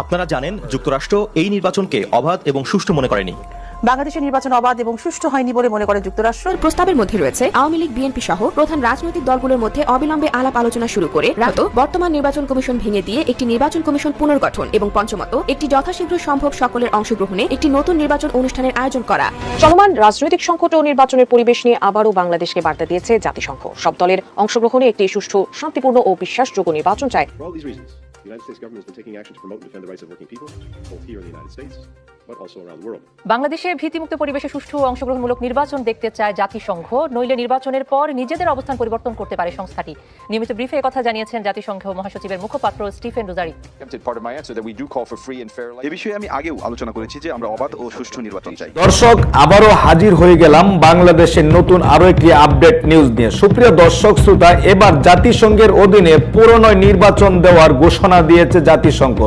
আপনারা জানেন যুক্তরাষ্ট্র এই নির্বাচনকে অবাধ এবং সুষ্ঠু মনে করেনি। বাংলাদেশের নির্বাচন অবাধ এবং সুষ্ঠু হয়নি বলে মনে করে যুক্তরাষ্ট্র। প্রস্তাবের মধ্যে রয়েছে আওয়ামী লীগ, বিএনপি সহ প্রধান রাজনৈতিক দলগুলোর মধ্যে অবিলম্বে আলাপ আলোচনা শুরু করে বর্তমান নির্বাচন কমিশন ভেঙে দিয়ে একটি নির্বাচন কমিশন পুনর্গঠন এবং পঞ্চমত একটি যথাশীঘ্র সম্ভব সকলের অংশগ্রহণে একটি নতুন নির্বাচন অনুষ্ঠানের আয়োজন করা। চলমান রাজনৈতিক সংকট ও নির্বাচনের পরিবেশ নিয়ে আবারও বাংলাদেশকে বার্তা দিয়েছে জাতিসংঘ। সব দলের অংশগ্রহণে একটি সুষ্ঠু, শান্তিপূর্ণ ও বিশ্বাসযোগ্য নির্বাচন চায়। The United States government has been taking action to promote and defend the rights of working people, both here in the United States, but also around the world. বাংলাদেশে ভীতিমুক্ত পরিবেশে সুষ্ঠু ও অংশগ্রহণমূলক নির্বাচন দেখতে চায় জাতিসংঘ, নইলে নির্বাচনের পর নিজেদের অবস্থান পরিবর্তন করতে পারে সংস্থাটি। নিয়মিত ব্রিফে কথা জানিয়েছেন জাতিসংঘ মহাসচিবের মুখপাত্র স্টিফেন ডুজারিক। এই বিষয়ে আমি আগেও আলোচনা করেছি যে আমরা অবাধ ও সুষ্ঠু নির্বাচন চাই। দর্শক, আবারও হাজির হয়ে গেলাম বাংলাদেশের নতুন আরো একটি আপডেট নিউজ নিয়ে। সুপ্রিয় দর্শক শ্রোতা, এবার জাতিসংঘের অধীনে পুনরায় নির্বাচন দেওয়ার ঘোষণা দিয়েছে জাতিসংঘ।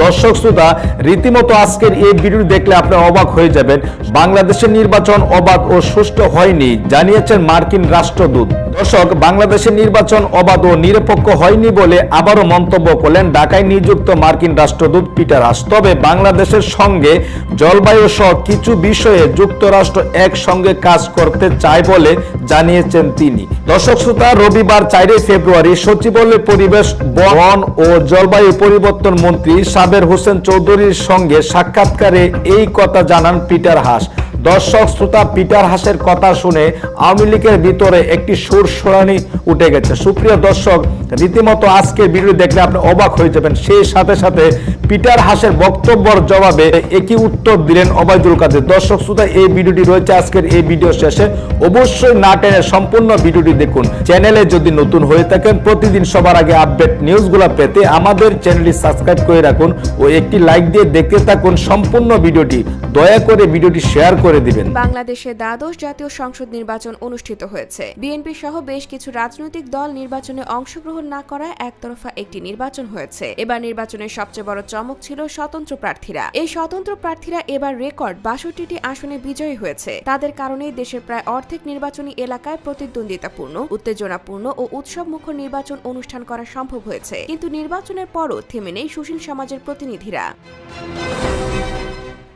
দর্শক শ্রোতা, রীতিমতো আজকের এই ভিডিও দেখলে আপনি অবাক হয়ে যাবেন। বাংলাদেশের নির্বাচন অবাধ ও সুষ্ঠু হয়নি জানিয়েছেন মার্কিন রাষ্ট্রদূত। দর্শক, বাংলাদেশের নির্বাচন অবাধ ও নিরপেক্ষ হয়নি বলে আবারও মন্তব্য করলেন ঢাকায় নিযুক্ত মার্কিন রাষ্ট্রদূত পিটার হাস। তবে বাংলাদেশের সঙ্গে জলবায়ু সহ কিছু বিষয়ে যুক্তরাষ্ট্র একসঙ্গে কাজ করতে চায় বলে জানিয়েছেন তিনি। দর্শক শ্রোতা, রবিবার 4 ফেব্রুয়ারি সচিবালয় পরিবেশ, বন ও জলবায়ু পরিবর্তন মন্ত্রী সাবের হোসেন চৌধুরীর সঙ্গে সাক্ষাৎকারে এই কথা জানান পিটার হাস। দর্শক শ্রোতা, পিটার হাসের কথা শুনে আওয়ামী লীগের ভিতরে একটি সুরসুরানি উঠে গেছে। সুপ্রিয় দর্শক, রীতিমতো আজকের ভিডিও দেখলে আপনি অবাক হয়ে যাবেন। সেই সাথে সাথে পিটার হাসের বক্তব্যের জবাবে একই উত্তর দিলেন ওবায়দুল কাদের। দর্শক শ্রোতা, এই ভিডিওটি রয়েছে আজকের এই ভিডিও শেষে। অবশ্যই না টেনে সম্পূর্ণ ভিডিওটি দেখুন। চ্যানেলে যদি নতুন হয়ে থাকেন, প্রতিদিন সবার আগে আপডেট নিউজগুলো পেতে আমাদের চ্যানেলটি সাবস্ক্রাইব করে রাখুন ও একটি লাইক দিয়ে দেখতে থাকুন সম্পূর্ণ ভিডিওটি। দয়া করে ভিডিওটি শেয়ার করে দিবেন। বাংলাদেশে দ্বাদশ জাতীয় সংসদ নির্বাচন অনুষ্ঠিত হয়েছে। বিএনপি সহ বেশ কিছু রাজনৈতিক দল নির্বাচনে অংশগ্রহণ না করায় একতরফা একটি নির্বাচন হয়েছে। এবার নির্বাচনের সবচেয়ে বড় চমক ছিল স্বতন্ত্র প্রার্থীরা। এই স্বতন্ত্র প্রার্থীরা এবার রেকর্ড 62টি আসনে বিজয়ী হয়েছে। তাদের কারণেই দেশের প্রায় অর্ধেক নির্বাচনী এলাকায় প্রতিদ্বন্দ্বিতাপূর্ণ, উত্তেজনাপূর্ণ ও উৎসবমুখর নির্বাচন অনুষ্ঠান করা সম্ভব হয়েছে। কিন্তু নির্বাচনের পরও থেমে নেই সুশীল সমাজের প্রতিনিধিরা।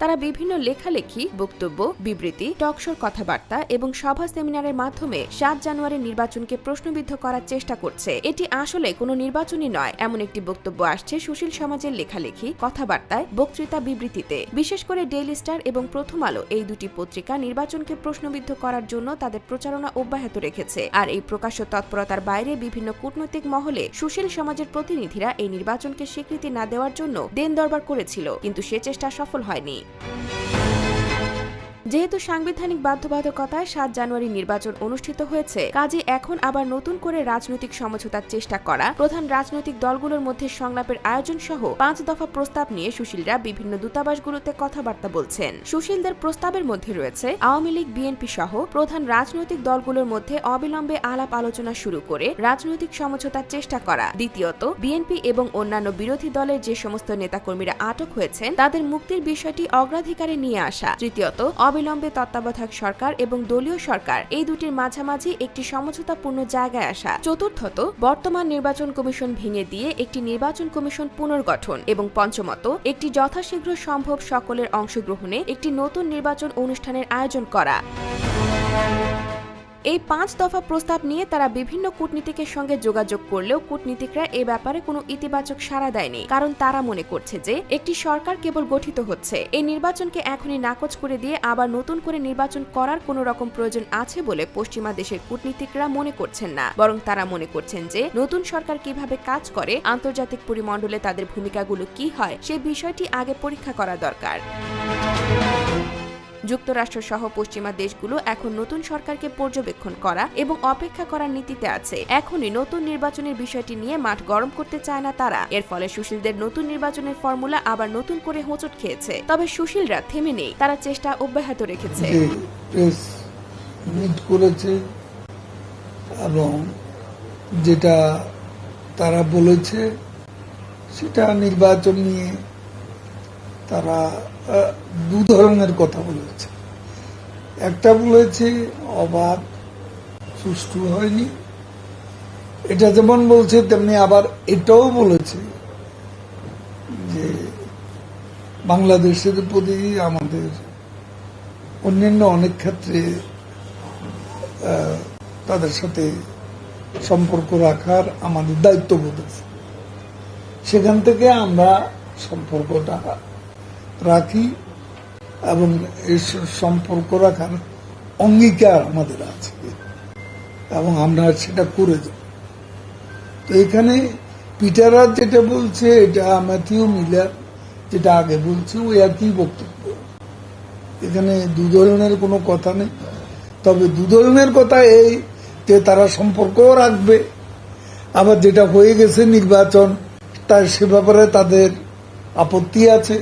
তারা বিভিন্ন লেখালেখি, বক্তব্য, বিবৃতি, টকশোর কথাবার্তা এবং সভা সেমিনারের মাধ্যমে 7 জানুয়ারির নির্বাচনকে প্রশ্নবিদ্ধ করার চেষ্টা করছে। এটি আসলে কোনো নির্বাচনই নয়, এমন একটি বক্তব্য আসছে সুশীল সমাজের লেখালেখি, কথাবার্তায়, বক্তৃতা, বিবৃতিতে। বিশেষ করে ডেইলি স্টার এবং প্রথম আলো এই দুটি পত্রিকা নির্বাচনকে প্রশ্নবিদ্ধ করার জন্য তাদের প্রচারণা অব্যাহত রেখেছে। আর এই প্রকাশ্য তৎপরতার বাইরে বিভিন্ন কূটনৈতিক মহলে সুশীল সমাজের প্রতিনিধিরা এই নির্বাচনকে স্বীকৃতি না দেওয়ার জন্য দেন দরবার করেছিল, কিন্তু সে চেষ্টা সফল হয়নি। যেহেতু সাংবিধানিক বাধ্যবাধকতায় 7 জানুয়ারি নির্বাচন অনুষ্ঠিত হয়েছে, কাজে এখন আবার নতুন করে রাজনৈতিক সমঝোতার চেষ্টা করা, প্রধান রাজনৈতিক দলগুলোর মধ্যে সংলাপের আয়োজন সহ 5 দফা প্রস্তাব নিয়ে সুশীলরা বিভিন্ন দূতাবাসগুলোতে কথাবার্তা বলছেন। সুশীলদের প্রস্তাবের মধ্যে রয়েছে আওয়ামী লীগ, বিএনপি সহ প্রধান রাজনৈতিক দলগুলোর মধ্যে অবিলম্বে আলাপ আলোচনা শুরু করে রাজনৈতিক সমঝোতার চেষ্টা করা। দ্বিতীয়ত, বিএনপি এবং অন্যান্য বিরোধী দলের যে সমস্ত নেতাকর্মীরা আটক হয়েছেন তাদের মুক্তির বিষয়টি অগ্রাধিকারে নিয়ে আসা। তৃতীয়ত, অবিলম্বে তত্ত্বাবধায়ক সরকার এবং দলীয় সরকার এই দুটির মাঝামাঝি একটি সমঝোতাপূর্ণ জায়গায় আসা। চতুর্থত, বর্তমান নির্বাচন কমিশন ভেঙে দিয়ে একটি নির্বাচন কমিশন পুনর্গঠন এবং পঞ্চমত, একটি যথাশীঘ্র সম্ভব সকলের অংশগ্রহণে একটি নতুন নির্বাচন অনুষ্ঠানের আয়োজন করা। এই 5 দফা প্রস্তাব নিয়ে তারা বিভিন্ন কূটনীতিকের সঙ্গে যোগাযোগ করলেও কূটনীতিকরা এ ব্যাপারে কোনো ইতিবাচক সাড়া দেয়নি, কারণ তারা মনে করছে যে একটি সরকার কেবল গঠিত হচ্ছে। এই নির্বাচনকে এখনই নাকচ করে দিয়ে আবার নতুন করে নির্বাচন করার কোনো রকম প্রয়োজন আছে বলে পশ্চিমা দেশের কূটনীতিকরা মনে করছেন না, বরং তারা মনে করছেন যে নতুন সরকার কিভাবে কাজ করে, আন্তর্জাতিক পরিমণ্ডলে তাদের ভূমিকাগুলো কি হয় সে বিষয়টি আগে পরীক্ষা করা দরকার। যুক্তরাষ্ট্র সহ পশ্চিমা দেশগুলো এখন নতুন সরকারকে পর্যবেক্ষণ করা এবং অপেক্ষা করার নীতিতে আছে। এখনই নতুন নির্বাচনের বিষয়টি নিয়ে মাঠ গরম করতে চায় না তারা। এর ফলে সুশীলদের নতুন নির্বাচনের ফর্মুলা আবার নতুন করে হোঁচট খেয়েছে। তবে সুশীলরা থেমে নেই, তারা চেষ্টা অব্যাহত রেখেছে। এবং যেটা তারা বলেছে সেটা নির্বাচন নিয়ে তারা 2 ধরনের কথা বলেছে। একটা বলেছে অবাধ সুষ্ঠু হয়নি, এটা যেমন বলছে তেমনি আবার এটাও বলেছে যে বাংলাদেশের প্রতি আমাদের অন্যান্য অনেক ক্ষেত্রে তাদের সাথে সম্পর্ক রাখার আমাদের দায়িত্ববোধ আছে, সেখান থেকে আমরা সম্পর্কটা রাখি এবং এই সম্পর্ক রাখার অঙ্গীকার আমাদের আছে এবং আমরা সেটা করে যাব। তো এখানে পিটার যেটা বলছে, এটা ম্যাথিউ মিলার যেটা আগে বলছে, ওই একই বক্তব্য। এখানে দু ধরনের কোনো কথা নেই, তবে দু ধরনের কথা এই যে তারা সম্পর্কও রাখবে, আবার যেটা হয়ে গেছে নির্বাচন তার সে ব্যাপারে তাদের আপত্তি আছে।